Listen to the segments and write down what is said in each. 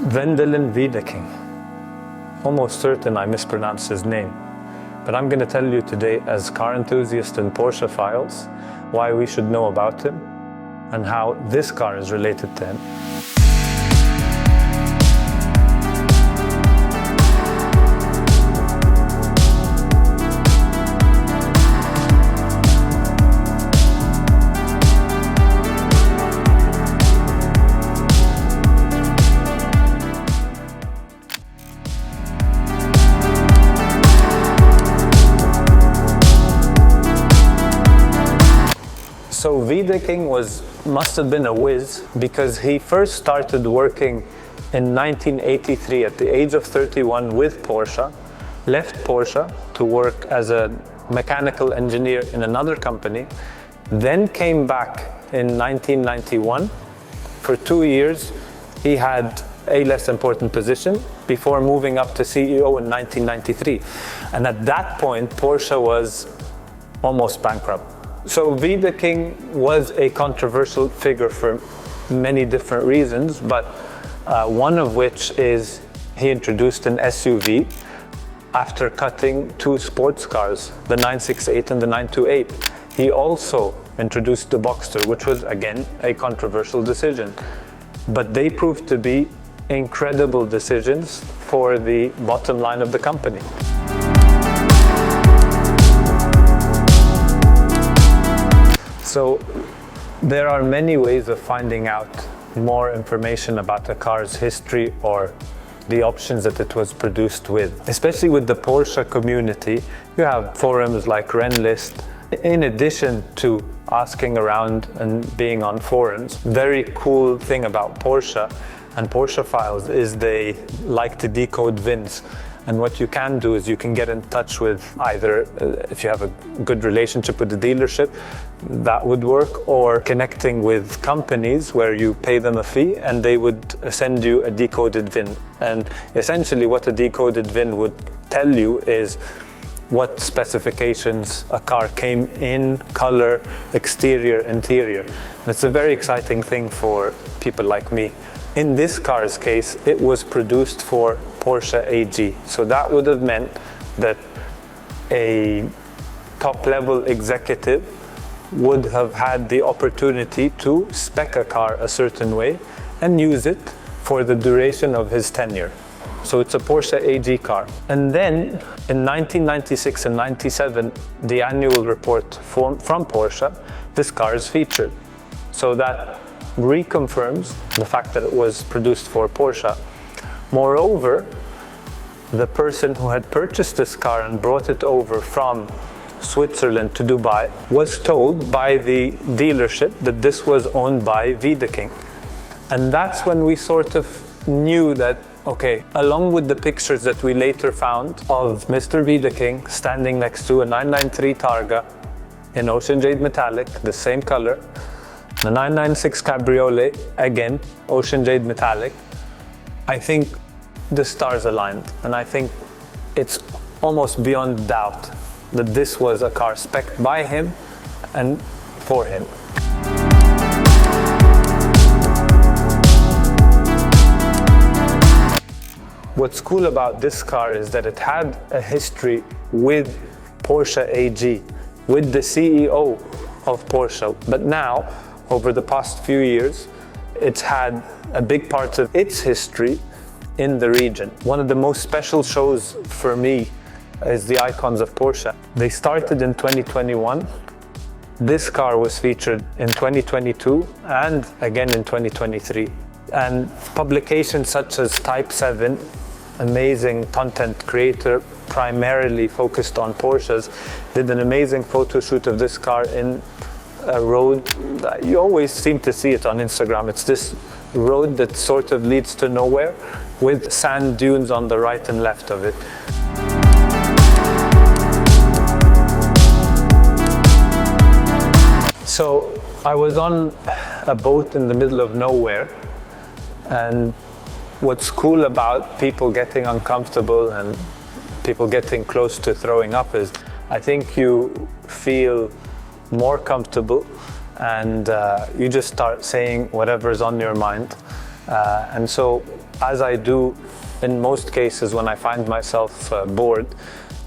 Wendelin Wiedeking. Almost certain I mispronounced his name, but I'm going to tell you today, as car enthusiast and Porsche files, why we should know about him and how this car is related to him. So Wiedeking must have been a whiz, because he first started working in 1983 at the age of 31 with Porsche, left Porsche to work as a mechanical engineer in another company, then came back in 1991. For 2 years, he had a less important position before moving up to CEO in 1993. And at that point, Porsche was almost bankrupt. So Wiedeking was a controversial figure for many different reasons, but one of which is he introduced an SUV after cutting two sports cars, the 968 and the 928. He also introduced the Boxster, which was, again, a controversial decision. But they proved to be incredible decisions for the bottom line of the company. So there are many ways of finding out more information about a car's history or the options that it was produced with. Especially with the Porsche community, you have forums like Renlist. In addition to asking around and being on forums, very cool thing about Porsche and Porsche files is they like to decode VINs. And what you can do is you can get in touch with either, if you have a good relationship with the dealership, that would work, or connecting with companies where you pay them a fee and they would send you a decoded VIN. And essentially what a decoded VIN would tell you is what specifications a car came in, color, exterior, interior. And it's a very exciting thing for people like me. In this car's case, it was produced for Porsche AG. So that would have meant that a top-level executive would have had the opportunity to spec a car a certain way and use it for the duration of his tenure. So it's a Porsche AG car. And then in 1996 and 97, the annual report from Porsche, this car is featured. So that reconfirms the fact that it was produced for Porsche. Moreover, the person who had purchased this car and brought it over from Switzerland to Dubai was told by the dealership that this was owned by Wiedeking. And that's when we sort of knew that, okay, along with the pictures that we later found of Mr. Wiedeking standing next to a 993 Targa in Ocean Jade Metallic, the same color, the 996 Cabriolet, again, Ocean Jade Metallic, I think the stars aligned. And I think it's almost beyond doubt that this was a car spec'd by him and for him. What's cool about this car is that it had a history with Porsche AG, with the CEO of Porsche. But now, over the past few years, it's had a big part of its history in the region. One of the most special shows for me is the Icons of Porsche. They started in 2021. This car was featured in 2022 and again in 2023. And publications such as Type 7, amazing content creator, primarily focused on Porsches, did an amazing photo shoot of this car in a road that you always seem to see it on Instagram. It's this road that sort of leads to nowhere with sand dunes on the right and left of it. So I was on a boat in the middle of nowhere, and what's cool about people getting uncomfortable and people getting close to throwing up is I think you feel more comfortable and you just start saying whatever's on your mind. And so as I do in most cases when I find myself bored,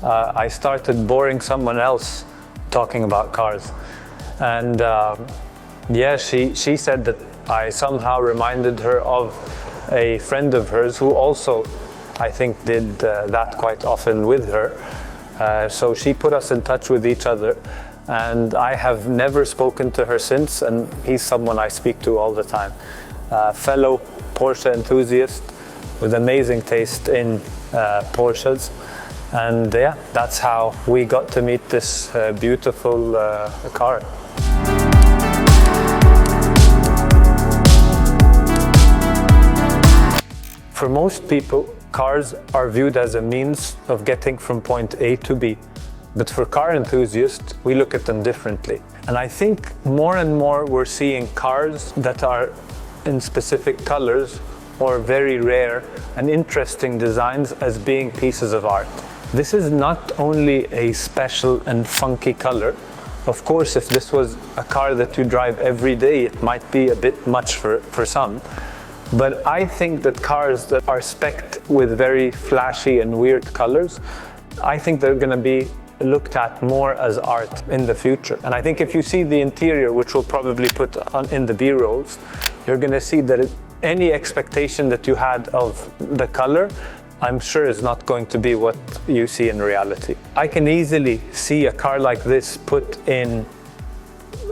I started boring someone else talking about cars. And yeah, she said that I somehow reminded her of a friend of hers who also, I think, did that quite often with her. So she put us in touch with each other, and I have never spoken to her since, and he's someone I speak to all the time. Fellow Porsche enthusiast with amazing taste in Porsches. And yeah, that's how we got to meet this beautiful car. For most people, cars are viewed as a means of getting from point A to B. But for car enthusiasts, we look at them differently. And I think more and more we're seeing cars that are in specific colors or very rare and interesting designs as being pieces of art. This is not only a special and funky color. Of course, if this was a car that you drive every day, it might be a bit much for some. But I think that cars that are spec'd with very flashy and weird colors, I think they're going to be looked at more as art in the future. And I think if you see the interior, which we'll probably put on in the B-rolls, you're going to see that any expectation that you had of the color, I'm sure is not going to be what you see in reality. I can easily see a car like this put in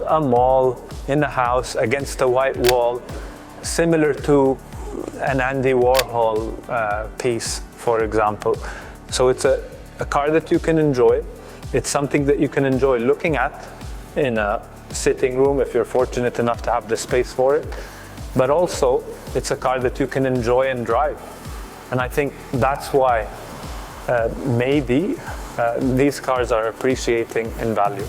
a mall, in a house, against a white wall, similar to an Andy Warhol piece, for example. So it's a car that you can enjoy. It's something that you can enjoy looking at in a sitting room if you're fortunate enough to have the space for it. But also, it's a car that you can enjoy and drive. And I think that's why maybe these cars are appreciating in value.